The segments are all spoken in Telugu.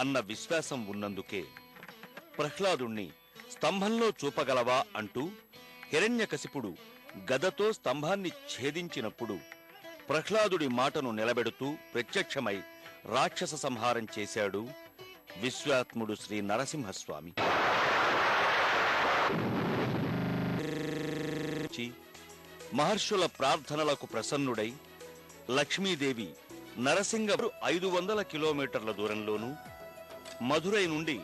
అన్న విశ్వాసం ఉన్నందుకే ప్రహ్లాదుణ్ణి స్తంభంలో చూపగలవా అంటూ హిరణ్యకశిపుడు గదతో స్తంభాన్ని ఛేదించినప్పుడు ప్రహ్లాదుడి మాటను నిలబెడుతూ ప్రత్యక్షమై రాక్షస సంహారం చేశాడు విశ్వాత్ముడు శ్రీ నరసింహస్వామి. మహర్షుల ప్రార్థనలకు ప్రసన్నుడై లక్ష్మీదేవి నరసింగ 500 కిలోమీటర్ల దూరంలోనూ, మధురై నుండి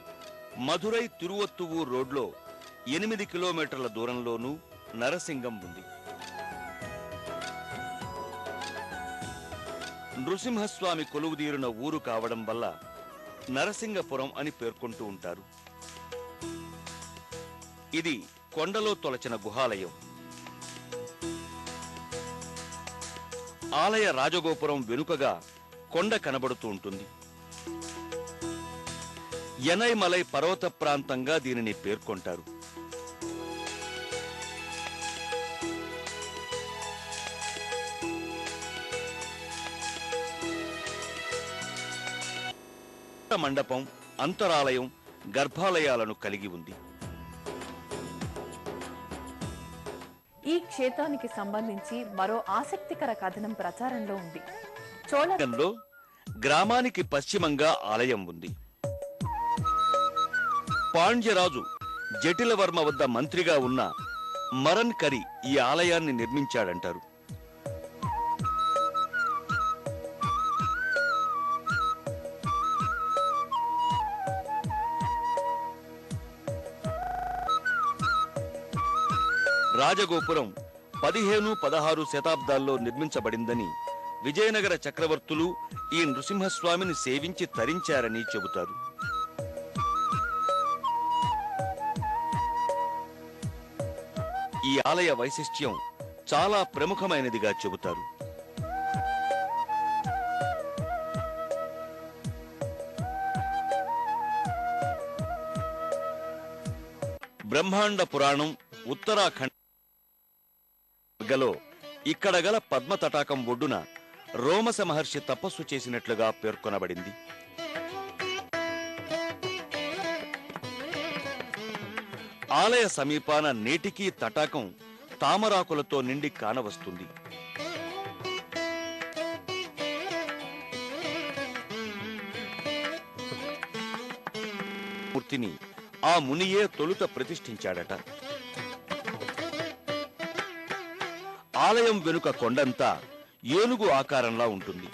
మధురై తిరువత్తువూర్ రోడ్లో 8 కిలోమీటర్ల దూరంలోనూ నరసింగం ఉంది. నృసింహస్వామి కొలువుదీరిన ఊరు కావడం వల్ల నరసింగపురం అని పేర్కొంటూ ఉంటారు. ఇది కొండలో తొలచిన గుహాలయం. ఆలయ రాజగోపురం వెనుకగా కొండ కనబడుతూ ఉంటుంది. ఎనైమలై పర్వత ప్రాంతంగా దీనిని పేర్కొంటారు. మండపం, అంతరాలయం, గర్భాలయాలను కలిగి ఉంది. ఈ క్షేత్రానికి సంబంధించి మరో ఆసక్తికర కథనం ప్రచారంలో ఉంది. చోళంలో గ్రామానికి పశ్చిమంగా ఆలయం ఉంది. పాండ్యరాజు జటిలవర్మ వద్ద మంత్రిగా ఉన్న మరన్ కరి ఈ ఆలయాన్ని నిర్మించాడంటారు. రాజగోపురం 15-16 శతాబ్దాల్లో నిర్మించబడిందని, విజయనగర చక్రవర్తులు ఈ నృసింహస్వామిని సేవించి తరించారని చెబుతారు. ఈ ఆలయ వైశిష్ట్యం చాలా ప్రముఖమైనదిగా చెబుతారు. బ్రహ్మాండ పురాణం ఉత్తరాఖండ్ ఇక్కడ గల పద్మ తటాకం ఒడ్డున రోమస మహర్షి తపస్సు చేసినట్లుగా పేర్కొనబడింది. ఆలయ సమీపాన నేటికీ తటాకం తామరాకులతో నిండి కానవస్తుంది. మూర్తిని ఆ మునియే తొలుత ప్రతిష్ఠించాడట. ఆలయం వెనుక కొండంతా ఏనుగు ఆకారంలా ఉంటుంది.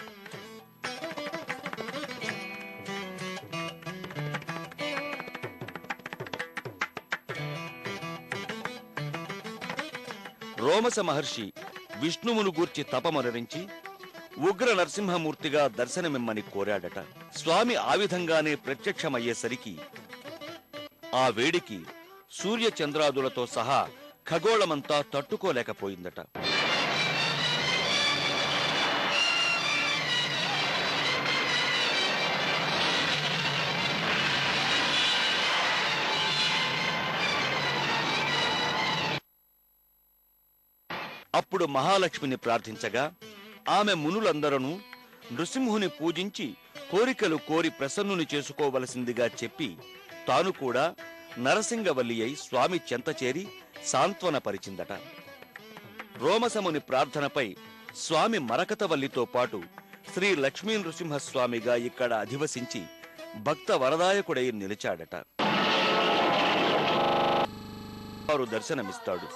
రోమస మహర్షి విష్ణువును గూర్చి తపమనరించి ఉగ్ర నరసింహమూర్తిగా దర్శనమిమ్మని కోరాడట. స్వామి ఆ విధంగానే ప్రత్యక్షమయ్యేసరికి ఆ వేడికి సూర్యచంద్రాదులతో సహా ఖగోళమంతా తట్టుకోలేకపోయిందట. అప్పుడు మహాలక్ష్మిని ప్రార్థించగా ఆమె మునులందరూ నృసింహుని పూజించి కోరికలు కోరి ప్రసన్నుని చేసుకోవలసిందిగా చెప్పి తాను కూడా నరసింగవల్లి అయి స్వామి చెంత చేరి సాంత్వనపరిచిందట. రోమసముని ప్రార్థనపై స్వామి మరకతవల్లితో పాటు శ్రీ లక్ష్మీ నృసింహస్వామిగా ఇక్కడ అధివసించి భక్త వరదాయకుడై నిలిచాడట. వారు దర్శనమిస్తాడు.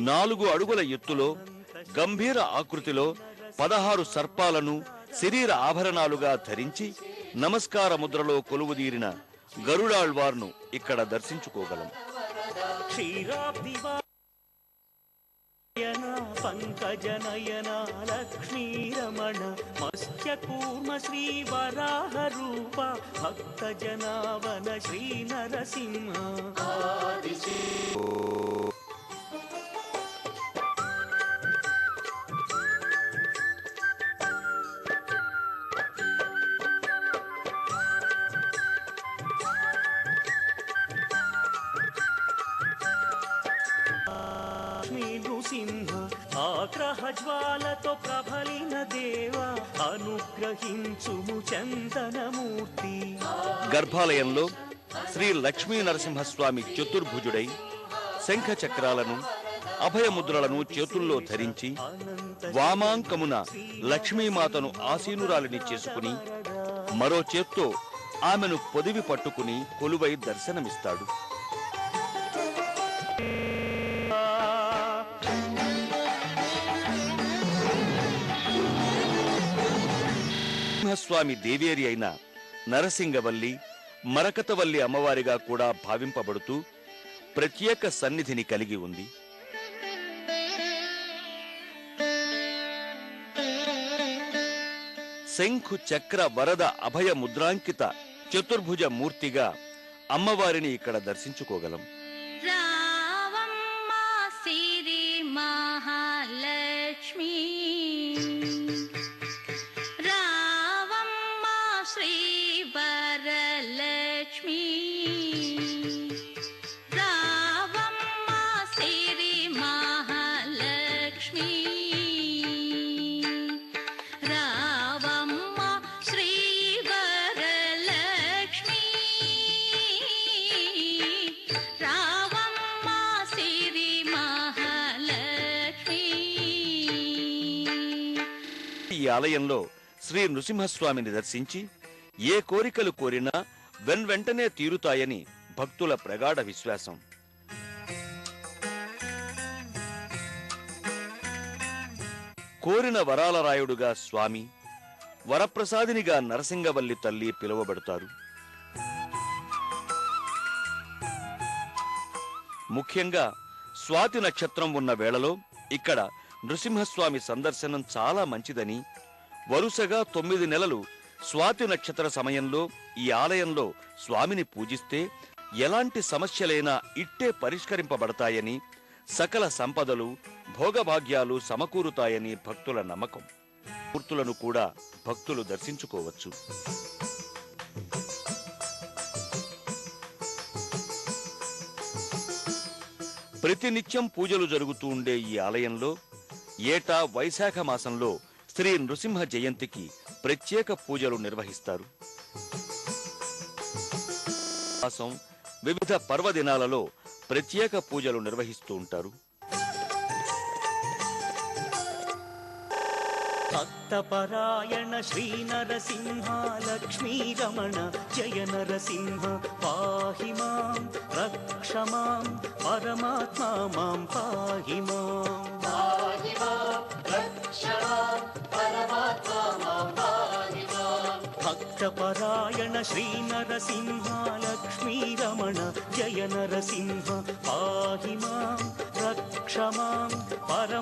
4 అడుగుల ఎత్తులో గంభీర ఆకృతిలో 16 సర్పాలను శరీర ఆభరణాలుగా ధరించి నమస్కార ముద్రలో కొలువుదీరిన గరుడాళ్వార్ను ఇక్కడ దర్శించుకోగలం. పంకజనయన లక్ష్మీరమణ మత్స్యకూర్మ శ్రీ వరాహ రూప భక్త జనావన శ్రీ నరసింహ. నరసింహ ఆగ్రహ జ్వాలతో ప్రబలిన దేవ అనుగ్రహించుము చందనమూర్తి. గర్భాలయంలో శ్రీ లక్ష్మీ నరసింహస్వామి చతుర్భుజుడై శంఖ చక్రాలను అభయముద్రలను చేతుల్లో ధరించి వామాంకమున లక్ష్మీమాతను ఆసీనురాలిని చేసుకుని మరో చేత్తో ఆమెను పొదివి పట్టుకుని కొలువై దర్శనమిస్తాడు. నరసింహస్వామి దేవేరి అయిన నరసింగవల్లి మరకతవల్లి అమ్మవారిగా కూడా భావింపబడుతూ ప్రత్యేక సన్నిధిని కలిగి ఉంది. శంఖు చక్ర వరద అభయ ముద్రాంకిత చతుర్భుజ మూర్తిగా అమ్మవారిని ఇక్కడ దర్శించుకోగలం. రావమ్మ సిరి మహాలక్ష్మి, రావమ్మ శ్రీ వరలక్ష్మి, రావమ్మ సిరి మహాలక్ష్మి, రావమ్మ శ్రీ వరలక్ష్మి, రావమ్మ సిరి మహాలక్ష్మి. ఈ ఆలయంలో శ్రీ నృసింహస్వామిని దర్శించి ఏ కోరికలు కోరినా వెంటనే తీరుతాయని భక్తుల ప్రగాఢ విశ్వాసం. కోరిన వరాల రాయుడుగా స్వామి, వరప్రసాదినిగా నరసింగవల్లి తల్లి పిలువబడతారు. ముఖ్యంగా స్వాతి నక్షత్రం ఉన్న వేళలో ఇక్కడ నృసింహస్వామి సందర్శనం చాలా మంచిదని, వరుసగా 9 నెలలు స్వాతి నక్షత్ర సమయంలో ఈ ఆలయంలో స్వామిని పూజిస్తే ఎలాంటి సమస్యలైనా ఇట్టే పరిష్కరింపబడతాయని, సకల సంపదలు భోగభాగ్యాలు సమకూరుతాయని భక్తుల నమ్మకం. మూర్తులను కూడా భక్తులు దర్శించుకోవచ్చు. ప్రతినిత్యం పూజలు జరుగుతూ ఉండే ఈ ఆలయంలో ఏటా వైశాఖ మాసంలో శ్రీ నృసింహ జయంతికి ప్రత్యేక పూజలు నిర్వహిస్తారు. మాసం వివిధ పర్వదినాలలో ప్రత్యేక పూజలు నిర్వహిస్తూ ఉంటారు. భక్తపరాయణ శ్రీ నరసింహ లక్ష్మీ రమణ జయ నరసింహ పాహి మాం రక్ష మాం పరమాత్మా మాం పాహి మాం. భక్తపరాయణ శ్రీ నరసింహ లక్ష్మీ రమణ జయ నరసింహ పాహి మాం రక్ష మాం పరమాత్మా